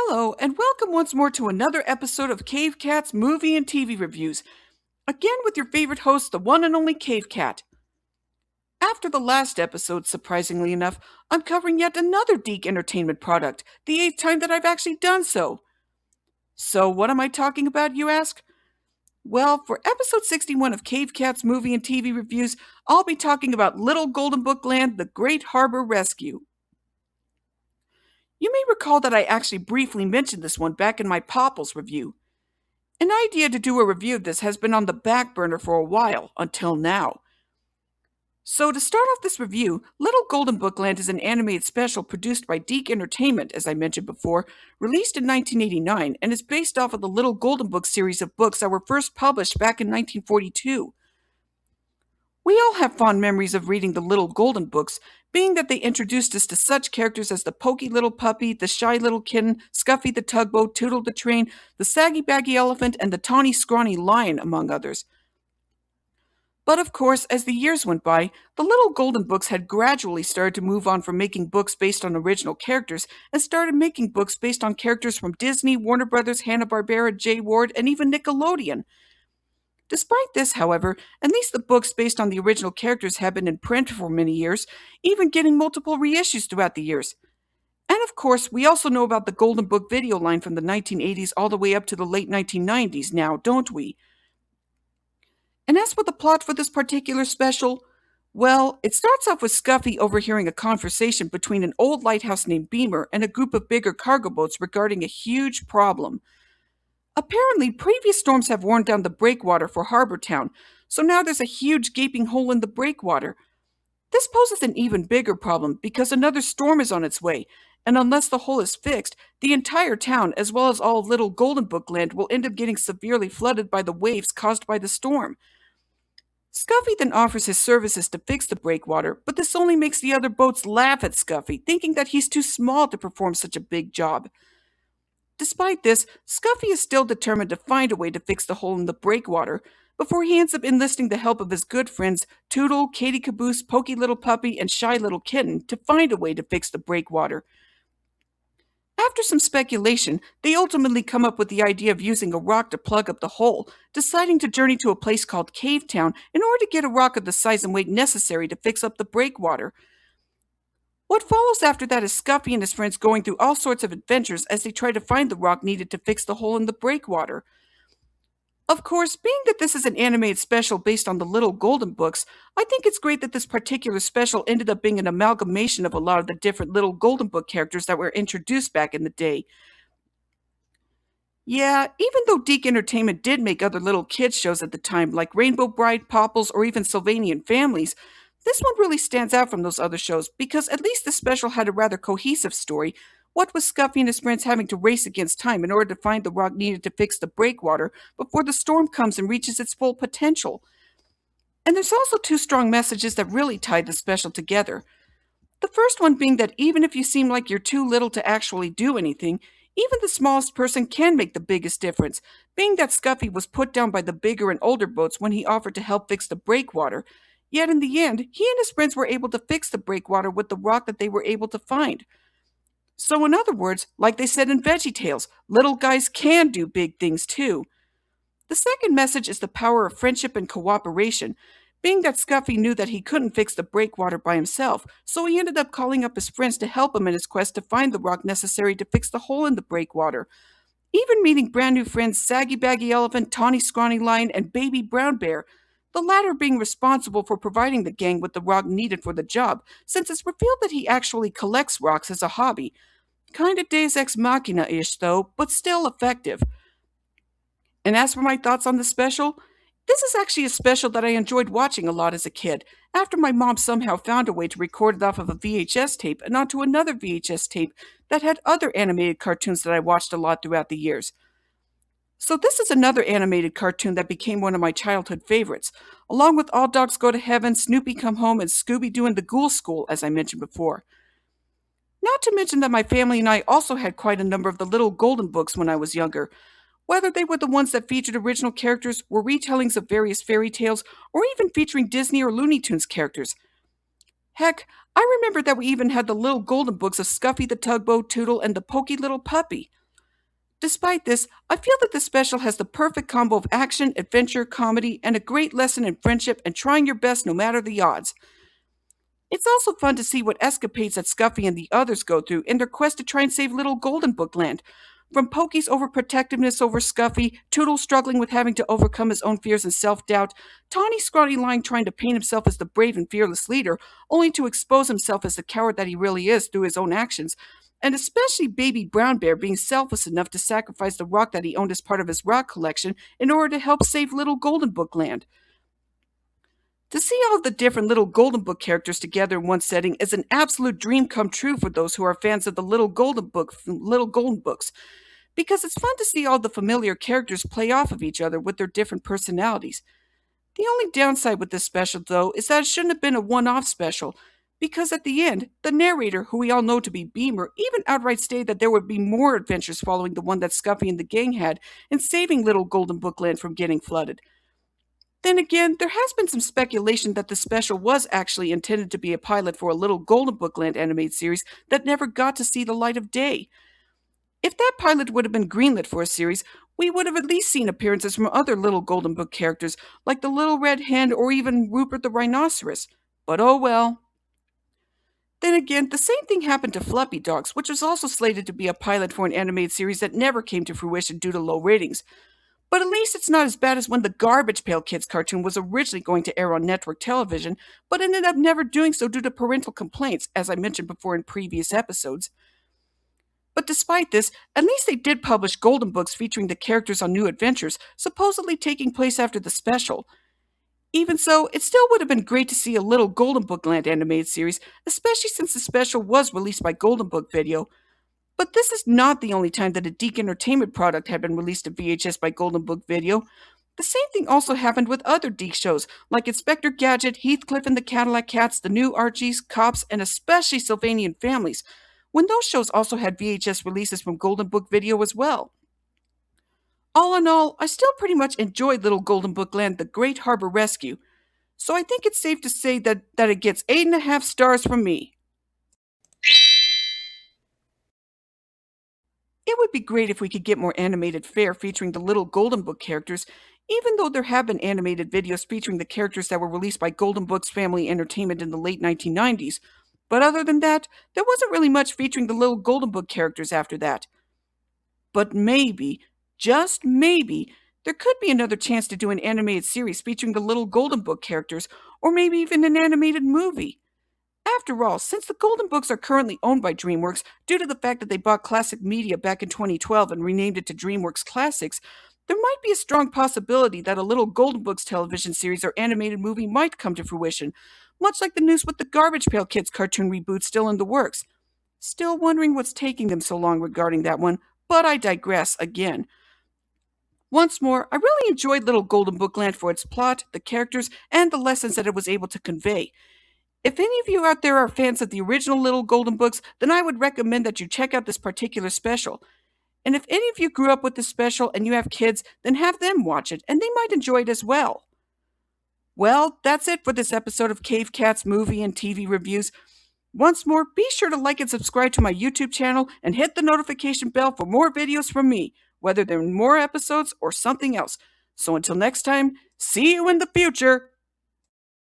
Hello, and welcome once more to another episode of Cave Cat's movie and TV reviews. Again with your favorite host, the one and only Cave Cat. After the last episode, surprisingly enough, I'm covering yet another DiC Entertainment product, the eighth time that I've actually done so. So, what am I talking about, you ask? Well, for episode 61 of Cave Cat's movie and TV reviews, I'll be talking about Little Golden Book Land, The Great Harbor Rescue. You may recall that I actually briefly mentioned this one back in my Popples review. An idea to do a review of this has been on the back burner for a while, until now. So to start off this review, Little Golden Book Land is an animated special produced by DiC Entertainment, as I mentioned before, released in 1989, and is based off of the Little Golden Book series of books that were first published back in 1942. We all have fond memories of reading the Little Golden Books, being that they introduced us to such characters as the Pokey Little Puppy, the Shy Little Kitten, Scuffy the Tugboat, Toodle the Train, the Saggy Baggy Elephant, and the Tawny Scrawny Lion, among others. But of course, as the years went by, the Little Golden Books had gradually started to move on from making books based on original characters and started making books based on characters from Disney, Warner Brothers, Hanna-Barbera, J. Ward, and even Nickelodeon. Despite this, however, at least the books based on the original characters have been in print for many years, even getting multiple reissues throughout the years. And of course, we also know about the Golden Book video line from the 1980s all the way up to the late 1990s now, don't we? And as for the plot for this particular special, well, it starts off with Scuffy overhearing a conversation between an old lighthouse named Beamer and a group of bigger cargo boats regarding a huge problem. Apparently, previous storms have worn down the breakwater for Harbor Town, so now there's a huge gaping hole in the breakwater. This poses an even bigger problem because another storm is on its way, and unless the hole is fixed, the entire town, as well as all of Little Golden Book Land, will end up getting severely flooded by the waves caused by the storm. Scuffy then offers his services to fix the breakwater, but this only makes the other boats laugh at Scuffy, thinking that he's too small to perform such a big job. Despite this, Scuffy is still determined to find a way to fix the hole in the breakwater, before he ends up enlisting the help of his good friends Toodle, Katy Caboose, Pokey Little Puppy, and Shy Little Kitten to find a way to fix the breakwater. After some speculation, they ultimately come up with the idea of using a rock to plug up the hole, deciding to journey to a place called Cave Town in order to get a rock of the size and weight necessary to fix up the breakwater. What follows after that is Scuffy and his friends going through all sorts of adventures as they try to find the rock needed to fix the hole in the breakwater. Of course, being that this is an animated special based on the Little Golden Books, I think it's great that this particular special ended up being an amalgamation of a lot of the different Little Golden Book characters that were introduced back in the day. Yeah, even though DiC Entertainment did make other little kids shows at the time, like Rainbow Bride, Popples, or even Sylvanian Families, this one really stands out from those other shows because at least the special had a rather cohesive story, what with Scuffy and his friends having to race against time in order to find the rock needed to fix the breakwater before the storm comes and reaches its full potential. And there's also two strong messages that really tied the special together. The first one being that even if you seem like you're too little to actually do anything, even the smallest person can make the biggest difference, being that Scuffy was put down by the bigger and older boats when he offered to help fix the breakwater. Yet in the end, he and his friends were able to fix the breakwater with the rock that they were able to find. So in other words, like they said in VeggieTales, little guys can do big things too. The second message is the power of friendship and cooperation, being that Scuffy knew that he couldn't fix the breakwater by himself, so he ended up calling up his friends to help him in his quest to find the rock necessary to fix the hole in the breakwater. Even meeting brand new friends Saggy Baggy Elephant, Tawny Scrawny Lion, and Baby Brown Bear, the latter being responsible for providing the gang with the rock needed for the job, since it's revealed that he actually collects rocks as a hobby. Kinda Deus Ex Machina-ish though, but still effective. And as for my thoughts on the special, this is actually a special that I enjoyed watching a lot as a kid, after my mom somehow found a way to record it off of a VHS tape and onto another VHS tape that had other animated cartoons that I watched a lot throughout the years. So this is another animated cartoon that became one of my childhood favorites, along with All Dogs Go to Heaven, Snoopy Come Home, and Scooby-Doo and the Ghoul School, as I mentioned before. Not to mention that my family and I also had quite a number of the Little Golden Books when I was younger, whether they were the ones that featured original characters, were retellings of various fairy tales, or even featuring Disney or Looney Tunes characters. Heck, I remember that we even had the Little Golden Books of Scuffy the Tugboat, Toodle, and the Pokey Little Puppy. Despite this, I feel that this special has the perfect combo of action, adventure, comedy, and a great lesson in friendship and trying your best no matter the odds. It's also fun to see what escapades that Scuffy and the others go through in their quest to try and save little Golden Book Land. From Pokey's overprotectiveness over Scuffy, Toodle struggling with having to overcome his own fears and self-doubt, Tawny Scrawny Lion trying to paint himself as the brave and fearless leader, only to expose himself as the coward that he really is through his own actions, and especially Baby Brown Bear being selfless enough to sacrifice the rock that he owned as part of his rock collection in order to help save little Golden Book Land. To see all of the different little Golden Book characters together in one setting is an absolute dream come true for those who are fans of the little Golden Books, because it's fun to see all the familiar characters play off of each other with their different personalities. The only downside with this special, though, is that it shouldn't have been a one-off special, because at the end, the narrator, who we all know to be Beamer, even outright stated that there would be more adventures following the one that Scuffy and the gang had in saving little Golden Book Land from getting flooded. Then again, there has been some speculation that the special was actually intended to be a pilot for a little Golden Book Land animated series that never got to see the light of day. If that pilot would have been greenlit for a series, we would have at least seen appearances from other little Golden Book characters like the Little Red Hen or even Rupert the Rhinoceros. But oh well. Then again, the same thing happened to Fluffy Dogs, which was also slated to be a pilot for an animated series that never came to fruition due to low ratings. But at least it's not as bad as when the Garbage Pail Kids cartoon was originally going to air on network television, but ended up never doing so due to parental complaints, as I mentioned before in previous episodes. But despite this, at least they did publish Golden Books featuring the characters on new adventures, supposedly taking place after the special. Even so, it still would have been great to see a little Golden Book Land animated series, especially since the special was released by Golden Book Video. But this is not the only time that a DiC Entertainment product had been released to VHS by Golden Book Video. The same thing also happened with other DiC shows, like Inspector Gadget, Heathcliff and the Cadillac Cats, The New Archies, Cops, and especially Sylvanian Families, when those shows also had VHS releases from Golden Book Video as well. All in all, I still pretty much enjoyed Little Golden Book Land, The Great Harbor Rescue, so I think it's safe to say that it gets 8.5 stars from me. It would be great if we could get more animated fare featuring the Little Golden Book characters, even though there have been animated videos featuring the characters that were released by Golden Books Family Entertainment in the late 1990s. But other than that, there wasn't really much featuring the Little Golden Book characters after that. But maybe, just maybe, there could be another chance to do an animated series featuring the Little Golden Book characters, or maybe even an animated movie. After all, since the Golden Books are currently owned by DreamWorks due to the fact that they bought Classic Media back in 2012 and renamed it to DreamWorks Classics, there might be a strong possibility that a Little Golden Books television series or animated movie might come to fruition, much like the news with the Garbage Pail Kids cartoon reboot still in the works. Still wondering what's taking them so long regarding that one, but I digress again. Once more, I really enjoyed Little Golden Book Land for its plot, the characters, and the lessons that it was able to convey. If any of you out there are fans of the original Little Golden Books, then I would recommend that you check out this particular special. And if any of you grew up with this special and you have kids, then have them watch it, and they might enjoy it as well. Well, that's it for this episode of Cave Cat's movie and TV reviews. Once more, be sure to like and subscribe to my YouTube channel and hit the notification bell for more videos from me, whether they're more episodes or something else. So until next time, see you in the future!